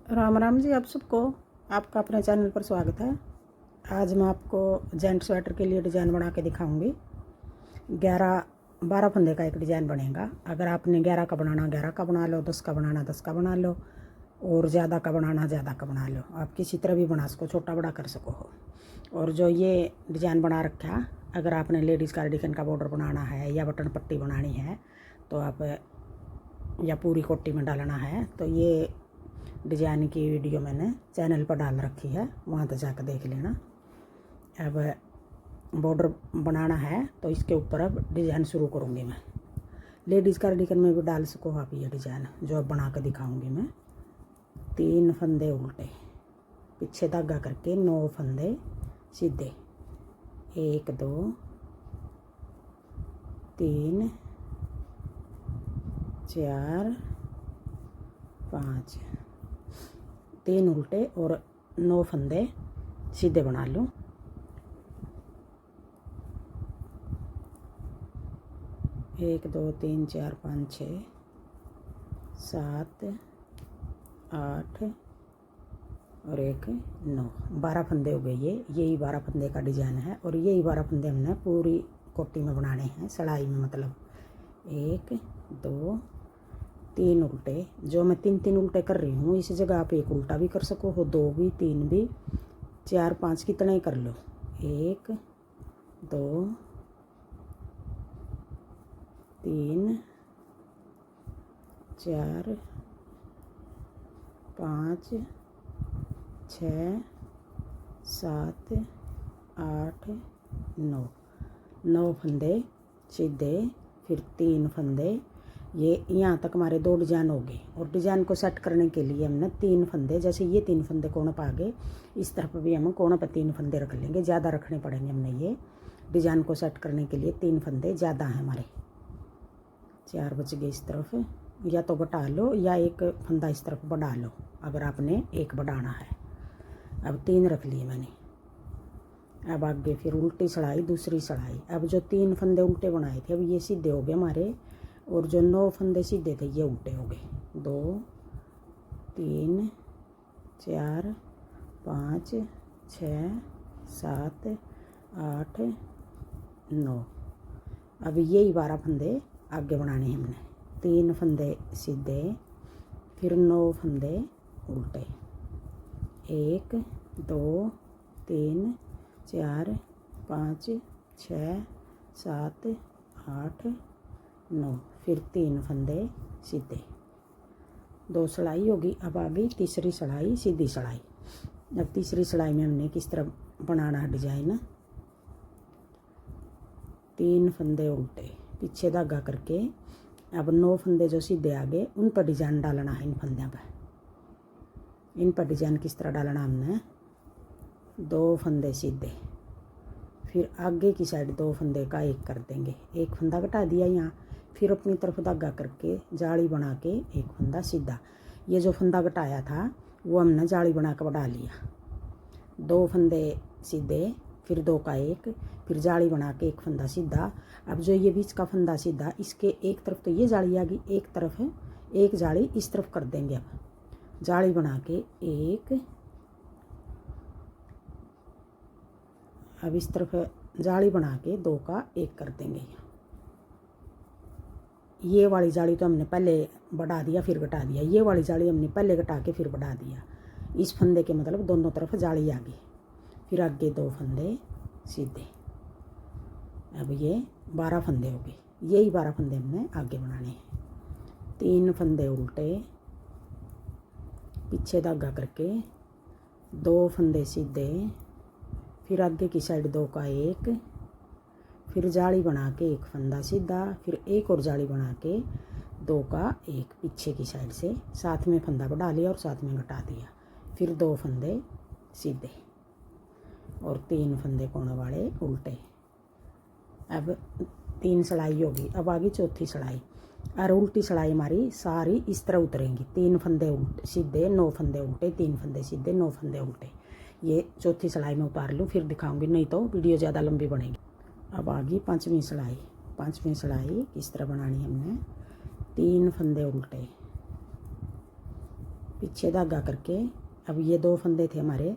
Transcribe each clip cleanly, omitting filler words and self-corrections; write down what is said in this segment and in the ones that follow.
राम राम जी, आप सबको आपका अपने चैनल पर स्वागत है। आज मैं आपको जेंट स्वेटर के लिए डिज़ाइन बना के दिखाऊंगी। 12 फंदे का एक डिज़ाइन बनेगा। अगर आपने 11 का बनाना 11 का बना लो, 10 का बनाना 10 का बना लो, और ज़्यादा का बनाना ज़्यादा का बना लो। आप किसी तरह भी बना सको, छोटा बड़ा कर सको हो। और जो ये डिज़ाइन बना रखा, अगर आपने लेडीज़ कार्डिगन का बॉर्डर बनाना है या बटन पट्टी बनानी है तो आप, या पूरी कोटी में डालना है तो ये डिज़ाइन की वीडियो मैंने चैनल पर डाल रखी है, वहाँ तो जाकर देख लेना। अब बॉर्डर बनाना है तो इसके ऊपर अब डिज़ाइन शुरू करूँगी मैं। लेडीज़ कार्डिगन में भी डाल सको आप ये डिज़ाइन जो अब बना कर दिखाऊँगी मैं। 3 फंदे उल्टे, पीछे धागा करके 9 फंदे सीधे, 1 2 3 4 5, 3 उल्टे और 9 फंदे सीधे बना लो। एक 2 3 4 5 6 7 8 और 1 9, 12 फंदे हो गए। यही 12 फंदे का डिज़ाइन है और यही 12 फंदे हमने पूरी कोटी में बनाने हैं, सिलाई में। मतलब 1 2 3 उल्टे, जो मैं 3 उल्टे कर रही हूँ, इस जगह आप 1 उल्टा भी कर सको हो, 2 भी, 3 भी, 4 5 कितने ही कर लो। 1 2 3 4 5 6 7 8 9 फंदे सीधे, फिर 3 फंदे। ये यहाँ तक हमारे 2 डिज़ाइन हो गए। और डिज़ाइन को सेट करने के लिए हमने 3 फंदे, जैसे ये 3 फंदे कोण पर आ गए, इस तरफ भी हम कोण पर 3 फंदे रख लेंगे। ज़्यादा रखने पड़ेंगे हमने ये डिज़ाइन को सेट करने के लिए। 3 फंदे ज़्यादा हैं हमारे, 4 बच गए इस तरफ। या तो घटा लो या एक फंदा इस तरफ बढ़ा लो, अगर आपने एक बढ़ाना है। अब 3 रख लिए मैंने। अब आगे फिर उल्टी सड़ाई, दूसरी सड़ाई। अब जो 3 फंदे उल्टे बनाए थे, अब ये सीधे हो गए हमारे, और जो 9 फंदे सीधे थे ये उल्टे हो गए। 2 3 4 5 6 7 8 9। अब यही 12 फंदे आगे बनाने हैं हमने। 3 फंदे सीधे, फिर 9 फंदे उल्टे। 1 2 3 4 5 6 7 8 9, फिर 3 फंदे सीधे। 2 सड़ाई होगी। अब आ गई तीसरी सड़ाई, सीधी सड़ाई। अब तीसरी सड़ाई में हमने किस तरह बनाना है डिज़ाइन। 3 फंदे उल्टे, पीछे धागा करके अब 9 फंदे जो सीधे आ गए उन पर डिज़ाइन डालना है। इन फंदों पर, इन पर डिज़ाइन किस तरह डालना हमने। 2 फंदे सीधे, फिर आगे की साइड 2 फंदे का एक कर देंगे। एक फंदा घटा दिया यहाँ, फिर अपनी तरफ धागा करके जाली बना के एक फंदा सीधा। ये जो फंदा घटाया था वो हमने जाली बना कर बढ़ा लिया। 2 फंदे सीधे, फिर 2 का एक, फिर जाली बना के एक फंदा सीधा। अब जो ये बीच का फंदा सीधा, इसके एक तरफ तो ये जाली आ गई, एक तरफ एक जाली इस तरफ कर देंगे। अब जाली बना के एक, अब इस तरफ जाली बना के 2 का एक कर देंगे। ये वाली जाली तो हमने पहले बढ़ा दिया फिर घटा दिया, ये वाली जाली हमने पहले घटा के फिर बढ़ा दिया। इस फंदे के मतलब दोनों तरफ जाली आ गई। फिर आगे 2 फंदे सीधे। अब ये 12 फंदे हो गए। यही 12 फंदे हमने आगे बनाने हैं। 3 फंदे उल्टे, पीछे धागा करके 2 फंदे सीधे, फिर आगे की साइड 2 का एक, फिर जाली बना के एक फंदा सीधा, फिर एक और जाली बना के 2 का एक पीछे की साइड से, साथ में फंदा बढ़ा लिया और साथ में घटा दिया। फिर 2 फंदे सीधे और 3 फंदे कोण वाले उल्टे। अब 3 सड़ाई होगी। अब आ गई चौथी सड़ाई। और उल्टी सड़ाई हमारी सारी इस तरह उतरेंगी। 3 फंदे उल्टे सीधे, 9 फंदे उल्टे, 3 फंदे सीधे, 9 फंदे उल्टे। ये चौथी सड़ाई में उतार लूँ, फिर दिखाऊंगी, नहीं तो वीडियो ज़्यादा लंबी बनेगी। अब आ गई 5वीं सड़ाई। 5वीं सड़ाई किस तरह बनानी हमने। 3 फंदे उल्टे, पीछे धागा करके अब ये 2 फंदे थे हमारे,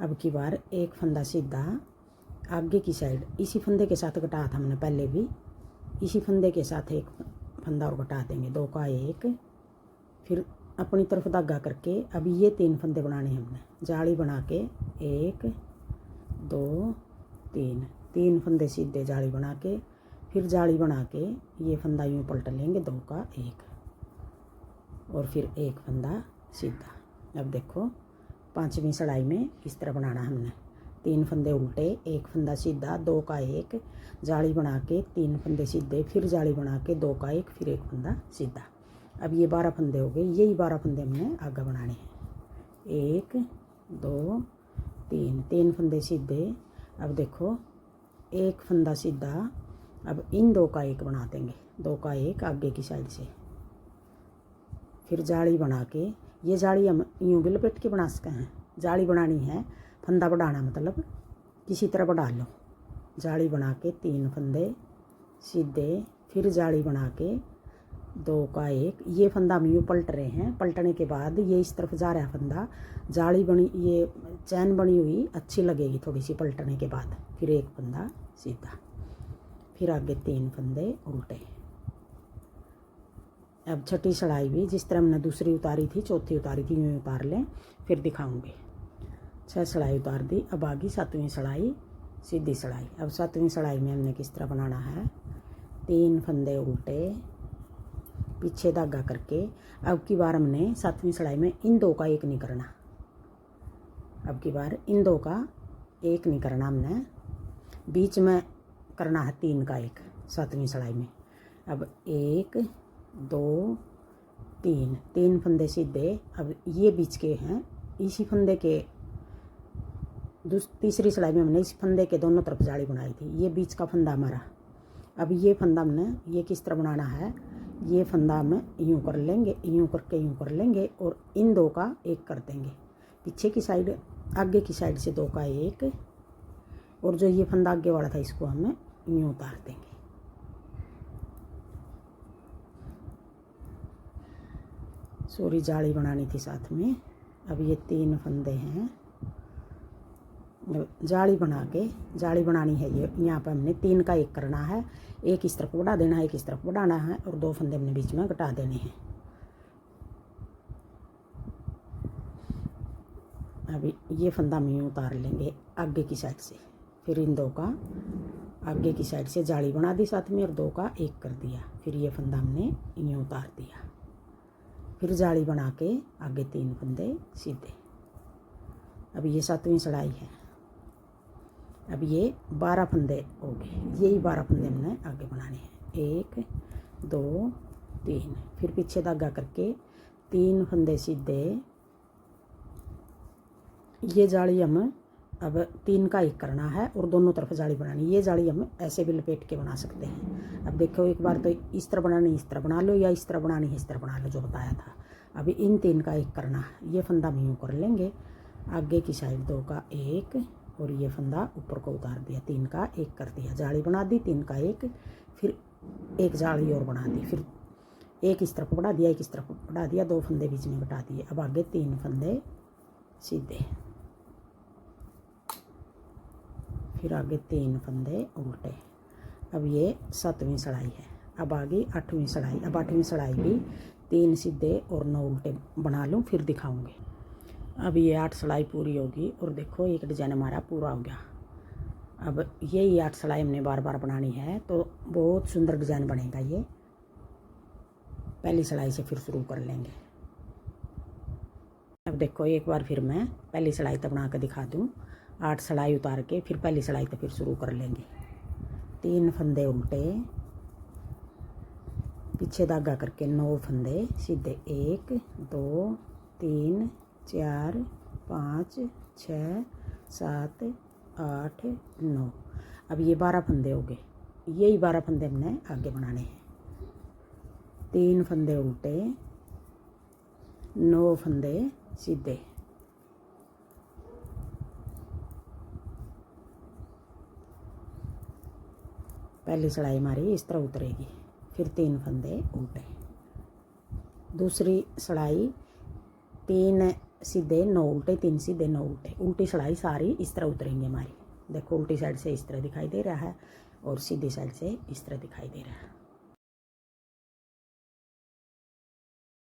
अब की बार एक फंदा सीधा आगे की साइड इसी फंदे के साथ घटा था हमने पहले भी, इसी फंदे के साथ एक फंदा और घटा देंगे, 2 का 1, फिर अपनी तरफ धागा करके अब ये 3 फंदे बनाने हमने, जाली बना के 1 2 3, 3 फंदे सीधे जाली बना के, फिर जाली बना के ये फंदा यूँ पलट लेंगे, 2 का 1 और फिर एक फंदा सीधा। अब देखो 5वीं सड़ाई में इस तरह बनाना हमने, 3 फंदे उल्टे, एक फंदा सीधा, 2 का 1, जाली बना के 3 फंदे सीधे, फिर जाली बना के 2 का 1, फिर एक फंदा सीधा। अब ये 12 फंदे हो गए, यही 12 फंदे हमने आगे बनाने हैं, 1 2 3, 3 फंदे सीधे। अब देखो एक फंदा सीधा, अब इन 2 का 1 बना देंगे, 2 का 1 आगे की साइड से, फिर जाली बना के ये जाली हम यूँ भी लपेट के बना सकते हैं, जाली बनानी है, फंदा बढ़ाना मतलब किसी तरह बढ़ा लो, जाली बना के 3 फंदे सीधे, फिर जाली बना के 2 का 1, ये फंदा हम यूँ पलट रहे हैं, पलटने के बाद ये इस तरफ जा रहा है फंदा, जाली बनी, ये चैन बनी हुई अच्छी लगेगी थोड़ी सी पलटने के बाद, फिर एक फंदा सीधा, फिर आगे 3 फंदे उल्टे। अब छठी सड़ाई भी जिस तरह हमने दूसरी उतारी थी, चौथी उतारी थी, यूँ उतार लें, फिर दिखाऊंगी। 6 सड़ाई उतार दी, अब आगी 7वीं सड़ाई सीधी सड़ाई। अब 7वीं सड़ाई में हमने किस तरह बनाना है, 3 फंदे उल्टे, पीछे धागा करके, अब की बार हमने 7वीं सड़ाई में इन 2 का 1 नहीं करना, अब की बार इन 2 का 1 नहीं करना हमने, बीच में करना है 3 का 1 7वीं सड़ाई में। अब 1 2 3, 3 फंदे सीधे, अब ये बीच के हैं, इसी फंदे के तीसरी सड़ाई में हमने इस फंदे के दोनों तरफ जाली बनाई थी, ये बीच का फंदा हमारा। अब ये फंदा हमने ये किस तरह बनाना है, ये फंदा हम यूँ कर लेंगे, यूँ करके यूँ कर लेंगे और इन 2 का 1 कर देंगे, पीछे की साइड आगे की साइड से 2 का 1, और जो ये फंदा आगे वाला था इसको हम यूँ उतार देंगे। सॉरी जाली बनानी थी साथ में। अब ये 3 फंदे हैं, जाली बना के, जाली बनानी है ये, यहाँ पर हमने 3 का 1 करना है, एक इस तरफ बढ़ा देना है, एक इस तरफ बढ़ाना है, और 2 फंदे हमने बीच में घटा देने हैं। अभी ये फंदा हम यूँ उतार लेंगे आगे की साइड से, फिर इन 2 का आगे की साइड से जाली बना दी साथ में और 2 का 1 कर दिया, फिर ये फंदा हमने यूँ उतार दिया, फिर जाली बना के आगे 3 फंदे सीधे। अब ये 7वीं सड़ाई है, अब ये 12 फंदे हो गए, यही 12 फंदे हमने आगे बनाने हैं, 1 2 3, फिर पीछे धागा करके 3 फंदे सीधे, ये जाली हम अब 3 का 1 करना है और दोनों तरफ जाली बनानी, ये जाली हम ऐसे भी लपेट के बना सकते हैं। अब देखो एक बार तो इस तरह बनानी, इस तरह बना लो, या इस तरह बनानी है इस तरह बना लो, जो बताया था। अभी इन 3 का 1 करना है, ये फंदा हम यूँ कर लेंगे, आगे की साइड 2 का 1 और ये फंदा ऊपर को उतार दिया, 3 का 1 कर दिया, जाली बना दी 3 का 1, फिर एक जाली और बना दी, फिर एक इस तरफ बढ़ा दिया, एक इस तरफ बढ़ा दिया, 2 फंदे बीच में घटा दिए। अब आगे 3 फंदे सीधे, फिर आगे 3 फंदे उल्टे। अब ये 7वीं सड़ाई है। अब आगे 8वीं सड़ाई। अब 8वीं सड़ाई भी 3 सीधे और 9 उल्टे बना लूँ, फिर दिखाऊंगी। अब ये 8 सड़ाई पूरी होगी और देखो एक डिजाइन हमारा पूरा हो गया। अब यही 8 सड़ाई हमने बार बार बनानी है, तो बहुत सुंदर डिजाइन बनेगा ये। पहली सड़ाई से फिर शुरू कर लेंगे। अब देखो एक बार फिर मैं पहली सड़ाई तक बना कर दिखा दूँ। 8 सड़ाई उतार के फिर पहली सड़ाई तक फिर शुरू कर लेंगे। 3 फंदे उल्टे, पीछे धागा करके 9 फंदे सीधे, 1 2 3 4 5 6 7 8 9। अब ये 12 फंदे हो गए, यही 12 फंदे हमने आगे बनाने हैं। 3 फंदे उल्टे, 9 फंदे सीधे, पहली सड़ाई हमारी इस तरह उतरेगी। फिर 3 फंदे उल्टे, दूसरी सड़ाई 3 सीधे 9 उल्टे, 3 सीधे 9 उल्टे। उल्टी सिलाई सारी इस तरह उतरेंगी हमारी। देखो उल्टी साइड से इस तरह दिखाई दे रहा है और सीधी साइड से इस तरह दिखाई दे रहा है।